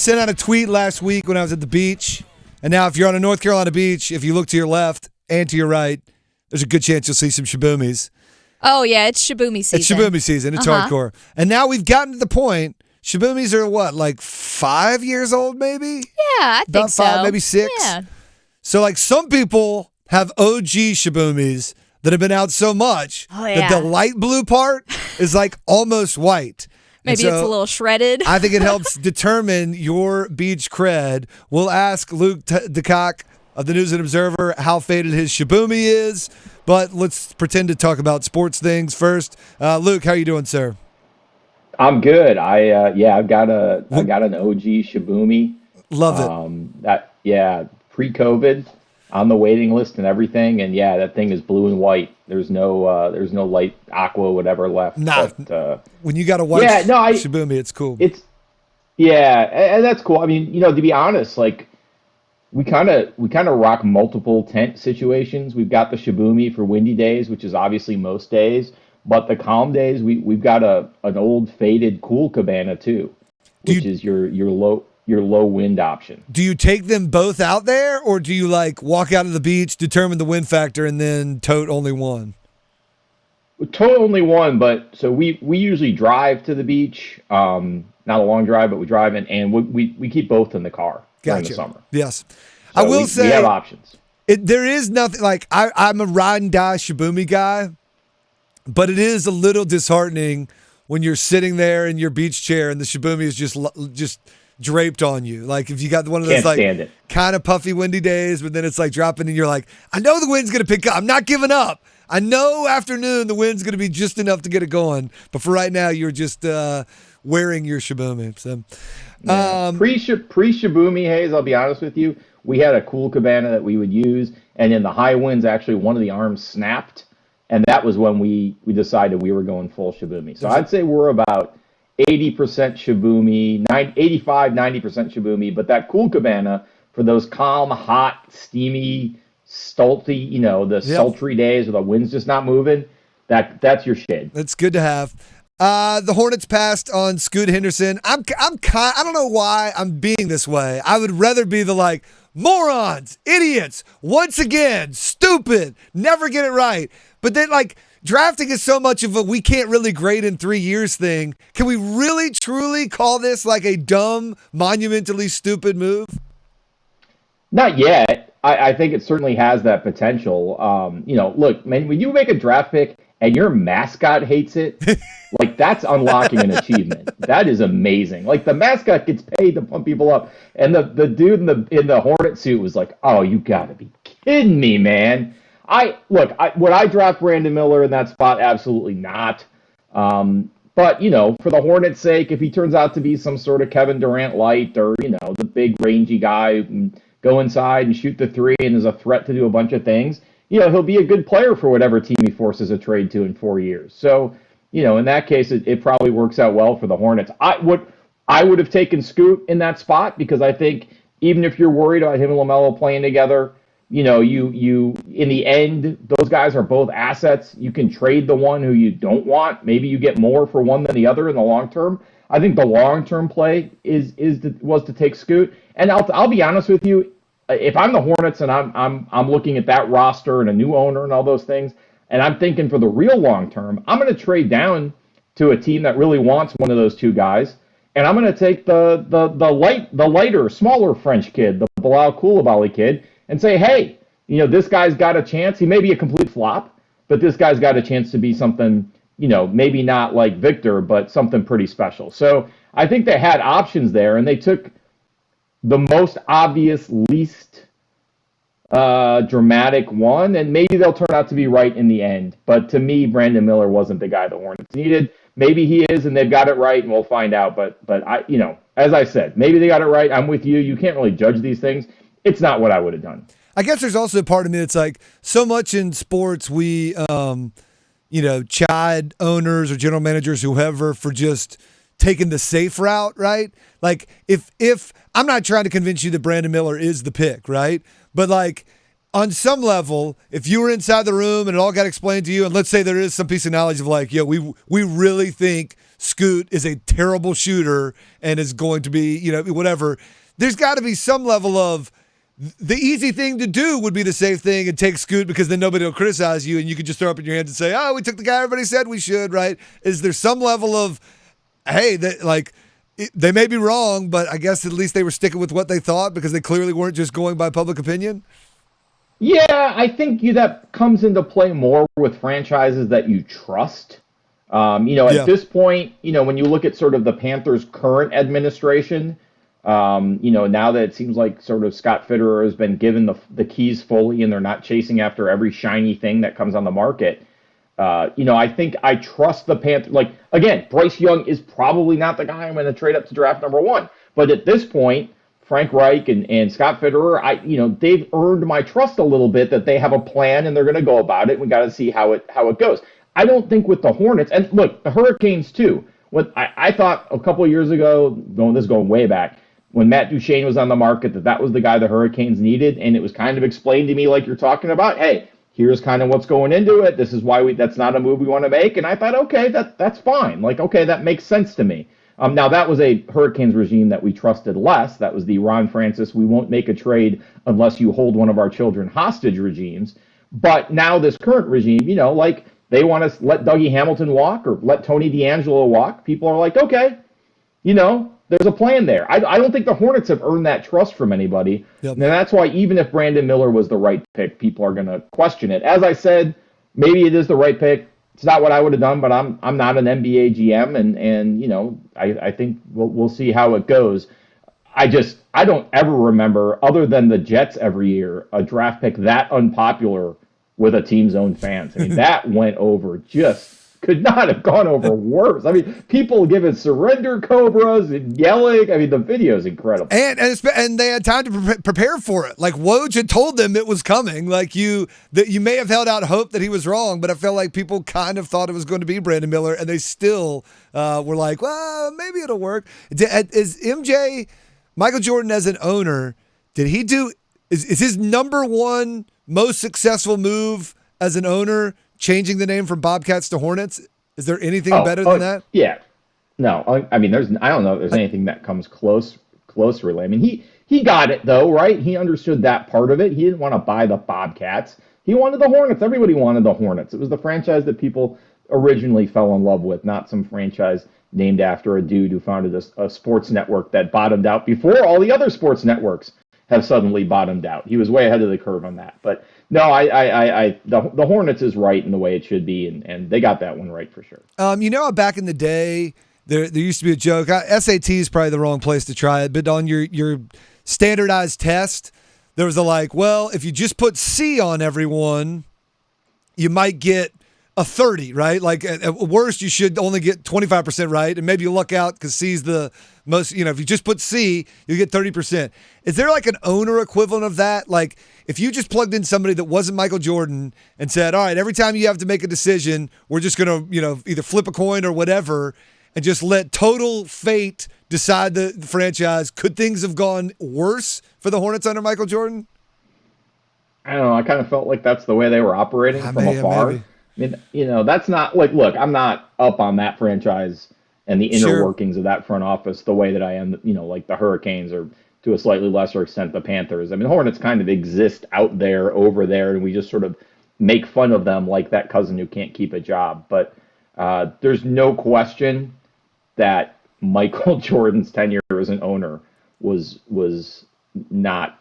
sent out a tweet last week when I was at the beach. And now if you're on a North Carolina beach, if you look to your left and to your right, there's a good chance you'll see some Shibumis. Oh, yeah, it's Shibumi season. It's Shibumi season. It's hardcore. And now we've gotten to the point, Shibumis are what, like 5 years old maybe? Yeah, I think About 5, maybe 6. Yeah. So like some people have OG Shibumis that have been out so much that the light blue part is like almost white. Maybe it's a little shredded. I think it helps determine your beach cred. We'll ask Luke DeCock of the News and Observer how faded his Shibumi is, but let's pretend to talk about sports things first. Luke, how are you doing, sir? I'm good. I've got an OG Shibumi. Love it. Pre-COVID, on the waiting list and everything, and that thing is blue and white. There's no light aqua whatever left. Nah. But, when you got a white Shibumi, it's cool. And that's cool. I mean, to be honest, like we kind of rock multiple tent situations. We've got the Shibumi for windy days, which is obviously most days, but the calm days we've got an old faded cool cabana too, which is your low wind option. Do you take them both out there, or do you like walk out of the beach, determine the wind factor, and then tote only one? Tote only one, but so we usually drive to the beach. Not a long drive, but we drive in, and we keep both in the car during the summer. Yes. So I will say we have options. There is nothing like I'm a ride and die Shibumi guy, but it is a little disheartening when you're sitting there in your beach chair and the Shibumi is just draped on you. Like if you got one of those like kind of puffy windy days, but then it's like dropping and you're like, I know the wind's going to pick up. I'm not giving up. I know afternoon the wind's going to be just enough to get it going. But for right now, you're just wearing your Shibumi. So, Pre-Shibumi, Hayes, I'll be honest with you, we had a cool cabana that we would use. And in the high winds, actually one of the arms snapped. And that was when we decided we were going full Shibumi. So I'd say we're about 80% Shibumi, 85, 90% Shibumi, but that cool cabana for those calm, hot, steamy, sultry, sultry days where the wind's just not moving, that's your shade. That's good to have. The Hornets passed on Scoot Henderson. I don't know why I'm being this way. I would rather be the morons, idiots, once again, stupid, never get it right. But then drafting is so much of a we can't really grade in 3 years thing. Can we really, truly call this like a dumb, monumentally stupid move? Not yet. I think it certainly has that potential. Look, man, when you make a draft pick and your mascot hates it, that's unlocking an achievement. That is amazing. The mascot gets paid to pump people up. And the dude in the Hornet suit was like, oh, you got to be kidding me, man. Would I draft Brandon Miller in that spot? Absolutely not. But, for the Hornets' sake, if he turns out to be some sort of Kevin Durant light or, the big rangy guy who can go inside and shoot the three and is a threat to do a bunch of things, he'll be a good player for whatever team he forces a trade to in 4 years. So, in that case, it probably works out well for the Hornets. I would have taken Scoot in that spot because I think even if you're worried about him and LaMelo playing together, you in the end, those guys are both assets. You can trade the one who you don't want. Maybe you get more for one than the other in the long term. I think the long term play was to take Scoot. And I'll be honest with you, if I'm the Hornets and I'm looking at that roster and a new owner and all those things, and I'm thinking for the real long term, I'm going to trade down to a team that really wants one of those two guys, and I'm going to take the lighter, smaller French kid, the Bilal Koulibaly kid, and say, hey, this guy's got a chance. He may be a complete flop, but this guy's got a chance to be something, maybe not like Victor, but something pretty special. So I think they had options there, and they took the most obvious, least dramatic one, and maybe they'll turn out to be right in the end. But to me, Brandon Miller wasn't the guy the Hornets needed. Maybe he is, and they've got it right, and we'll find out. But I, as I said, maybe they got it right. I'm with you. You can't really judge these things. It's not what I would have done. I guess there's also a part of me that's so much in sports we, chide owners or general managers, whoever, for just taking the safe route, right? If I'm not trying to convince you that Brandon Miller is the pick, right? But on some level, if you were inside the room and it all got explained to you, and let's say there is some piece of knowledge of like, yo, we really think Scoot is a terrible shooter and is going to be, whatever. There's got to be some level of the easy thing to do would be the safe thing and take Scoot because then nobody will criticize you and you can just throw up in your hands and say, oh, we took the guy everybody said we should, right? Is there some level of, hey, they may be wrong, but I guess at least they were sticking with what they thought because they clearly weren't just going by public opinion? Yeah, I think that comes into play more with franchises that you trust. At this point, when you look at sort of the Panthers' current administration, now that it seems like sort of Scott Fitterer has been given the keys fully and they're not chasing after every shiny thing that comes on the market, I think I trust the Panthers. Like, again, Bryce Young is probably not the guy I'm going to trade up to draft number 1. But at this point, Frank Reich and Scott Fitterer, they've earned my trust a little bit that they have a plan and they're going to go about it. We got to see how it goes. I don't think with the Hornets, and look, the Hurricanes too. What I thought a couple of years ago, this is going way back, when Matt Duchene was on the market, that was the guy the Hurricanes needed, and it was kind of explained to me like you're talking about, hey, here's kind of what's going into it. This is why that's not a move we want to make. And I thought, okay, that's fine. Like, okay, that makes sense to me. Now, that was a Hurricanes regime that we trusted less. That was the Ron Francis, we won't make a trade unless you hold one of our children hostage regimes. But now this current regime, they want to let Dougie Hamilton walk or let Tony DeAngelo walk. People are like, okay, there's a plan there. I don't think the Hornets have earned that trust from anybody. Yep. And that's why even if Brandon Miller was the right pick, people are going to question it. As I said, maybe it is the right pick. It's not what I would have done, but I'm not an NBA GM, and I think we'll see how it goes. I don't ever remember, other than the Jets every year, a draft pick that unpopular with a team's own fans. I mean, that went over could not have gone over worse. I mean, people giving surrender cobras and yelling. I mean, the video is incredible. And they had time to prepare for it. Like, Woj had told them it was coming. Like, you may have held out hope that he was wrong, but I felt like people kind of thought it was going to be Brandon Miller, and they still were like, well, maybe it'll work. Is MJ, Michael Jordan as an owner, is his number one most successful move as an owner changing the name from Bobcats to Hornets? Is there anything better than that? Yeah. No, I mean, I don't know if there's anything that comes close really. I mean, he got it though, right? He understood that part of it. He didn't want to buy the Bobcats. He wanted the Hornets. Everybody wanted the Hornets. It was the franchise that people originally fell in love with, not some franchise named after a dude who founded a sports network that bottomed out before all the other sports networks have suddenly bottomed out. He was way ahead of the curve on that. But no, the Hornets is right in the way it should be, and they got that one right for sure. Back in the day, there used to be a joke. SAT is probably the wrong place to try it, but on your standardized test, there was well, if you just put C on everyone, you might get a 30, right? Like at worst, you should only get 25% right, and maybe you luck out because C's the most. If you just put C, you get 30%. Is there like an owner equivalent of that? Like if you just plugged in somebody that wasn't Michael Jordan and said, all right, every time you have to make a decision, we're just gonna either flip a coin or whatever, and just let total fate decide the franchise. Could things have gone worse for the Hornets under Michael Jordan? I don't know. I kind of felt like that's the way they were operating from afar. Maybe. I mean, that's not look, I'm not up on that franchise and the inner workings of that front office the way that I am, like the Hurricanes or to a slightly lesser extent the Panthers. I mean, the Hornets kind of exist out there, over there, and we just sort of make fun of them like that cousin who can't keep a job. But there's no question that Michael Jordan's tenure as an owner was not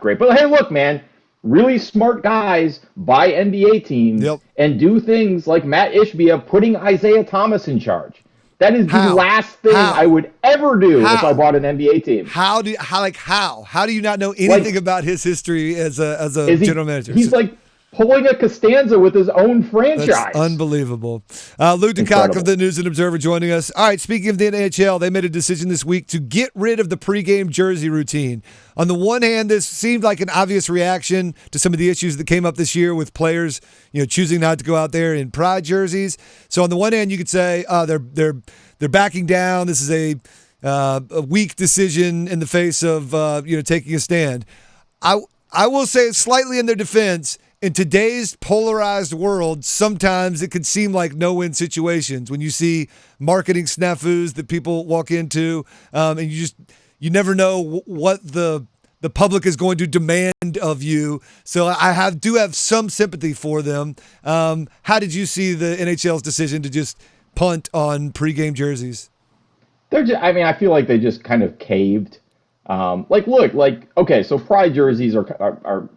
great. But hey, look, man. Really smart guys buy NBA teams and do things like Matt Ishbia putting Isaiah Thomas in charge. That is the last thing I would ever do if I bought an NBA team. How do you not know anything about his history as a general manager? He's like pulling a Costanza with his own franchise. That's unbelievable. Luke DeCock of the News and Observer joining us. All right, speaking of the NHL, they made a decision this week to get rid of the pregame jersey routine. On the one hand, this seemed like an obvious reaction to some of the issues that came up this year with players, choosing not to go out there in pride jerseys. So on the one hand, you could say they're backing down. This is a weak decision in the face of taking a stand. I will say slightly in their defense, in today's polarized world, sometimes it could seem like no-win situations when you see marketing snafus that people walk into, and you never know what the public is going to demand of you. So I do have some sympathy for them. How did you see the NHL's decision to just punt on pregame jerseys? I feel like they just kind of caved. Okay, so pride jerseys are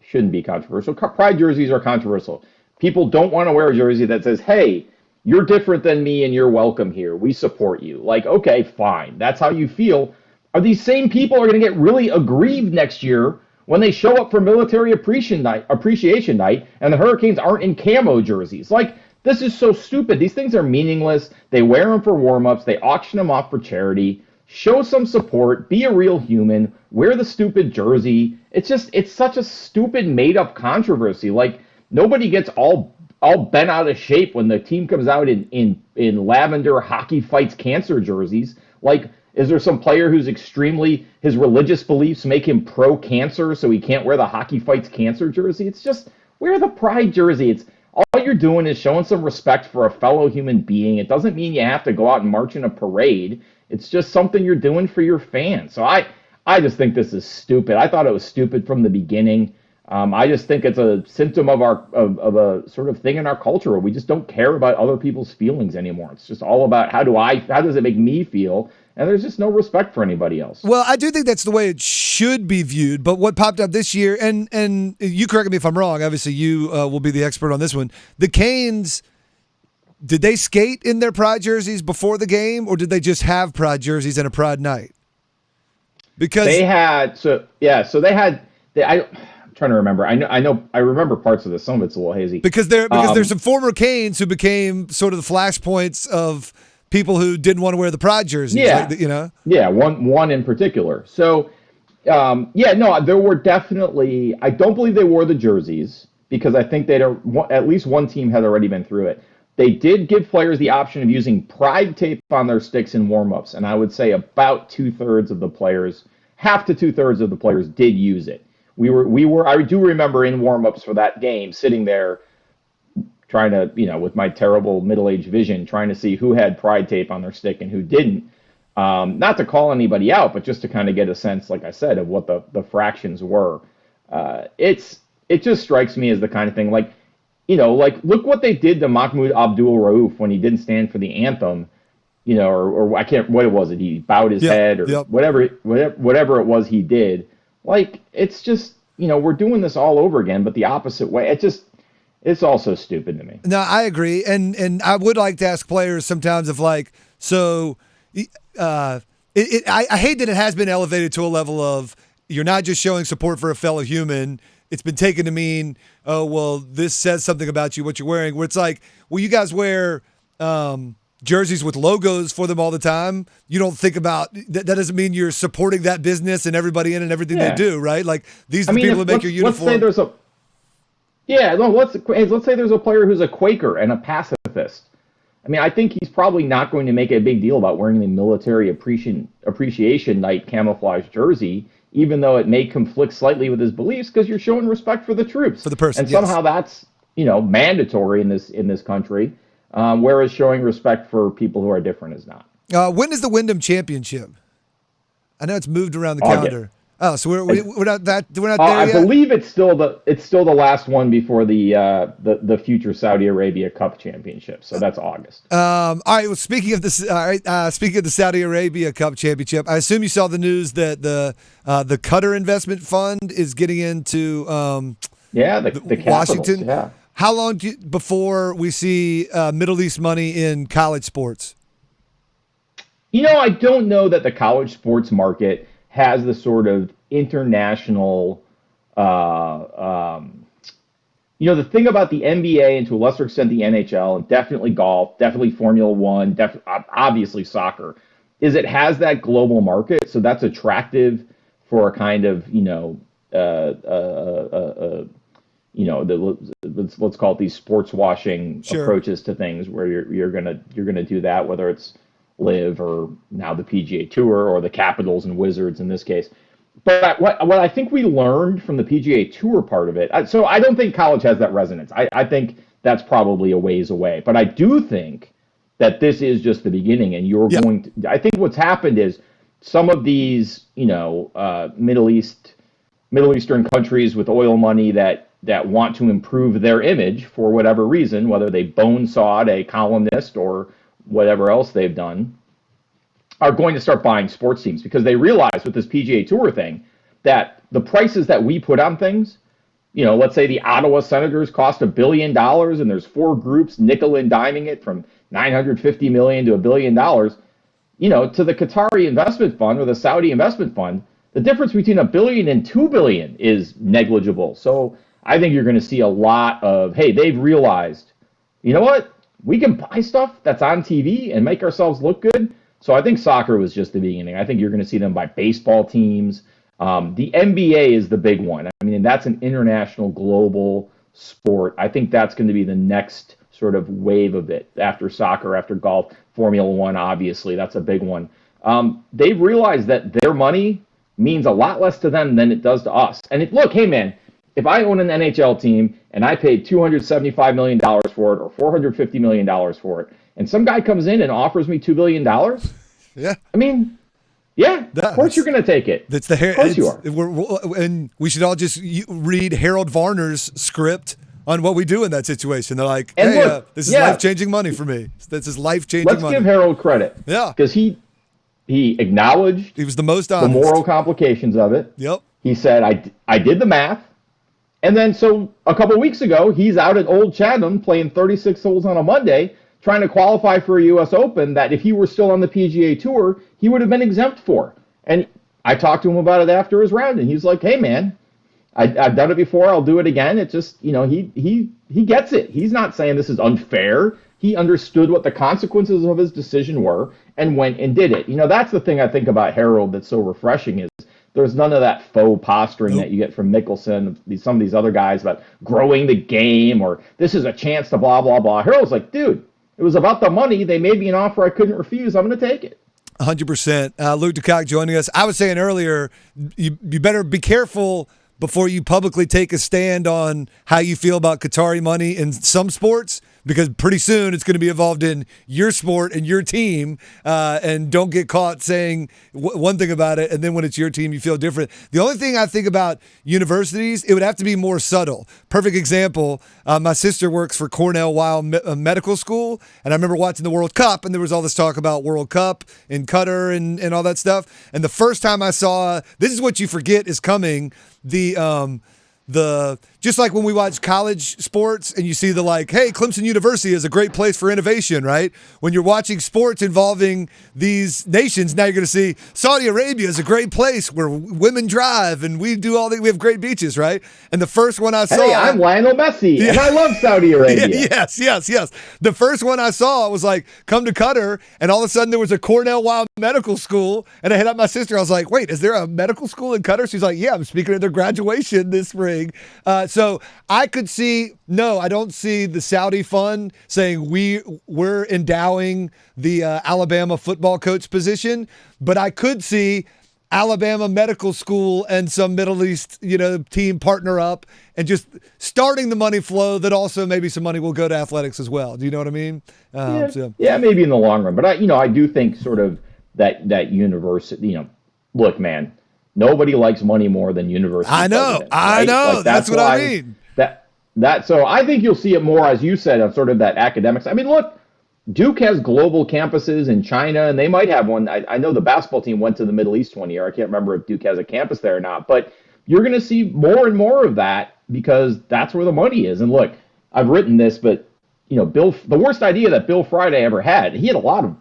shouldn't be controversial. Pride jerseys are controversial. People don't want to wear a jersey that says, "Hey, you're different than me and you're welcome here. We support you." Like, okay, fine. That's how you feel. Are these same people are going to get really aggrieved next year when they show up for Military Appreciation Night and the Hurricanes aren't in camo jerseys? Like, this is so stupid. These things are meaningless. They wear them for warm-ups. They auction them off for charity. Show some support. Be a real human. Wear the stupid jersey. It's such a stupid made-up controversy. Like, nobody gets all bent out of shape when the team comes out in lavender hockey fights cancer jerseys. Like, is there some player who's his religious beliefs make him pro-cancer so he can't wear the hockey fights cancer jersey? It's just, wear the pride jersey. All you're doing is showing some respect for a fellow human being. It doesn't mean you have to go out and march in a parade. It's just something you're doing for your fans. So I just think this is stupid. I thought it was stupid from the beginning. I just think it's a symptom of a sort of thing in our culture where we just don't care about other people's feelings anymore. It's just all about how does it make me feel? And there's just no respect for anybody else. Well, I do think that's the way it should be viewed. But what popped up this year, and you correct me if I'm wrong, obviously you will be the expert on this one. The Canes, did they skate in their pride jerseys before the game, or did they just have pride jerseys and a pride night? Because they had, I'm trying to remember. I remember parts of this. Some of it's a little hazy. Because there's some former Canes who became sort of the flashpoints of people who didn't want to wear the pride jerseys. Yeah. Yeah, one in particular. So, there were definitely, I don't believe they wore the jerseys because I think at least one team had already been through it. They did give players the option of using pride tape on their sticks in warm-ups, and I would say about 2/3 of the players, half to 2/3 of the players did use it. I do remember in warm-ups for that game sitting there trying to, with my terrible middle-aged vision, trying to see who had pride tape on their stick and who didn't. Not to call anybody out, but just to kind of get a sense, like I said, of what the fractions were. It just strikes me as the kind of thing, look what they did to Mahmoud Abdul Rauf when he didn't stand for the anthem, or I can't, what was it? He bowed his head or whatever it was he did. Like, it's just, we're doing this all over again, but the opposite way. It's also stupid to me. No, I agree. And I would like to ask players sometimes of I hate that it has been elevated to a level of you're not just showing support for a fellow human. It's been taken to mean, oh, well, this says something about you, what you're wearing, where it's like, well, you guys wear jerseys with logos for them all the time. You don't think about that doesn't mean you're supporting that business and everybody in and everything they do, right? Like, these are the people that make your uniform. Let's say there's a player who's a Quaker and a pacifist. I mean, I think he's probably not going to make a big deal about wearing the Military Appreciation Night camouflage jersey, even though it may conflict slightly with his beliefs, because you're showing respect for the troops. For the person, and somehow that's, mandatory in this country, whereas showing respect for people who are different is not. When is the Wyndham Championship? I know it's moved around the calendar. Oh, so we're not there yet? I believe it's still the last one before the future Saudi Arabia Cup Championship. So that's August. All right. Well, speaking of the Saudi Arabia Cup Championship, I assume you saw the news that the Qatar Investment Fund is getting into the Washington. Yeah. How long before we see Middle East money in college sports? I don't know that the college sports market has the sort of international, the thing about the NBA and to a lesser extent the NHL, and definitely golf, definitely Formula One, obviously soccer, is it has that global market. So that's attractive for a kind of, let's call it these sports washing approaches to things where you're gonna do that, whether it's Live or now the PGA Tour or the Capitals and Wizards in this case. but what I think we learned from the PGA Tour part of it, so I don't think college has that resonance. I think that's probably a ways away. But I do think that this is just the beginning, and you're Yeah. going to. I think what's happened is some of these, Middle Eastern countries with oil money that want to improve their image for whatever reason, whether they bone sawed a columnist or whatever else they've done, are going to start buying sports teams because they realize with this PGA Tour thing that the prices that we put on things, let's say the Ottawa Senators cost $1 billion and there's four groups nickel and diming it from 950 million to $1 billion, to the Qatari investment fund or the Saudi investment fund, the difference between $1 billion and $2 billion is negligible. So I think you're going to see a lot of, hey, they've realized, you know what? We can buy stuff that's on TV and make ourselves look good. So I think soccer was just the beginning. I think you're going to see them buy baseball teams. The NBA is the big one. I mean, that's an international, global sport. I think that's going to be the next sort of wave of it after soccer, after golf, Formula One, obviously. That's a big one. They've realized that their money means a lot less to them than it does to us. And look, hey, man, if I own an NHL team and I paid $275 million for it or $450 million for it, and some guy comes in and offers me $2 billion, yeah. I mean, yeah, of course you're going to take it. That's the of course you are. And we should all just read Harold Varner's script on what we do in that situation. They're like, And hey, look, this is life-changing money for me. This is life-changing money. Let's give Harold credit. Yeah. Because he acknowledged he was the most honest. The moral complications of it. Yep. He said, I did the math. And then so a couple of weeks ago, he's out at Old Chatham playing 36 holes on a Monday, trying to qualify for a U.S. Open that if he were still on the PGA Tour, he would have been exempt for. And I talked to him about it after his round, and he's like, hey, man, I've done it before. I'll do it again. It's just, he gets it. He's not saying this is unfair. He understood what the consequences of his decision were and went and did it. That's the thing I think about Harold that's so refreshing is there's none of that faux posturing that you get from Mickelson, some of these other guys about growing the game or this is a chance to blah, blah, blah. Harold's like, dude, it was about the money. They made me an offer I couldn't refuse. I'm going to take it. 100%. Luke DeCock joining us. I was saying earlier, you better be careful before you publicly take a stand on how you feel about Qatari money in some sports, because pretty soon it's going to be involved in your sport and your team, and don't get caught saying one thing about it, and then when it's your team, you feel different. The only thing I think about universities, it would have to be more subtle. Perfect example, my sister works for Cornell Weill Medical School, and I remember watching the World Cup, and there was all this talk about World Cup in Qatar and all that stuff, and the first time I saw, this is what you forget is coming, the just like when we watch college sports and you see the like, hey, Clemson University is a great place for innovation, right? When you're watching sports involving these nations, now you're going to see Saudi Arabia is a great place where women drive and we do all we have great beaches, right? And the first one I saw, hey, I'm Lionel Messi and I love Saudi Arabia. Yes. The first one I saw was like, come to Qatar, and all of a sudden there was a Cornell Weill Medical School, and I hit up my sister. I was like, wait, is there a medical school in Qatar? She's like, yeah, I'm speaking at their graduation this spring. So I could see, no, I don't see the Saudi fund saying we're endowing the Alabama football coach position, but I could see Alabama Medical School and some Middle East, team partner up and just starting the money flow that also maybe some money will go to athletics as well. Do you know what I mean? Yeah, maybe in the long run, but I do think sort of that university, look, man, nobody likes money more than university. I know. Like, that's what I mean. So I think you'll see it more, as you said, of sort of that academics. I mean, look, Duke has global campuses in China, and they might have one. I know the basketball team went to the Middle East one year. I can't remember if Duke has a campus there or not, but you're going to see more and more of that because that's where the money is. And look, I've written this, but the worst idea that Bill Friday ever had, he had a lot of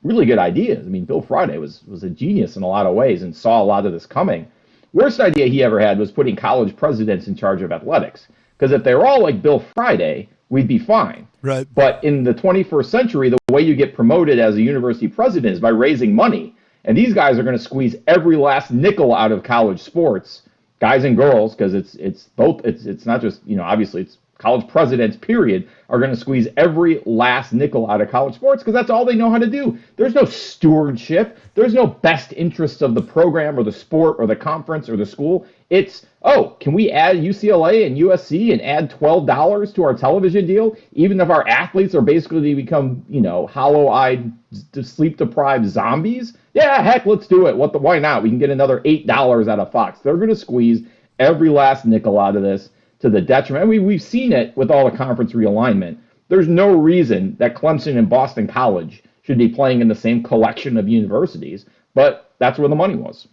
really good ideas. I mean, Bill Friday was a genius in a lot of ways and saw a lot of this coming. Worst idea he ever had was putting college presidents in charge of athletics. Because if they were all like Bill Friday, we'd be fine. Right. But in the 21st century, the way you get promoted as a university president is by raising money. And these guys are going to squeeze every last nickel out of college sports, guys and girls, because it's both. It's not just, obviously it's college presidents, period, are going to squeeze every last nickel out of college sports because that's all they know how to do. There's no stewardship. There's no best interests of the program or the sport or the conference or the school. It's, oh, can we add UCLA and USC and add $12 to our television deal, even if our athletes are basically become, hollow-eyed, sleep-deprived zombies? Yeah, heck, let's do it. Why not? We can get another $8 out of Fox. They're going to squeeze every last nickel out of this to the detriment. We've seen it with all the conference realignment. There's no reason that Clemson and Boston College should be playing in the same collection of universities, but that's where the money was.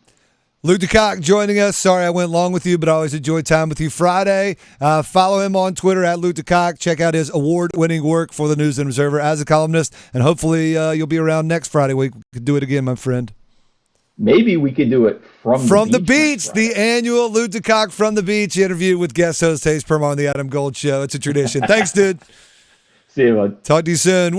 Luke DeCock joining us. Sorry I went long with you, but I always enjoy time with you. Friday, follow him on Twitter at Luke DeCock. Check out his award-winning work for the News and Observer as a columnist, and hopefully you'll be around next Friday. We could do it again, my friend. Maybe we could do it from the beach. The annual Luke DeCock from the beach interview with guest host Hayes Perma on the Adam Gold Show. It's a tradition. Thanks, dude. See you, bud. Talk to you soon.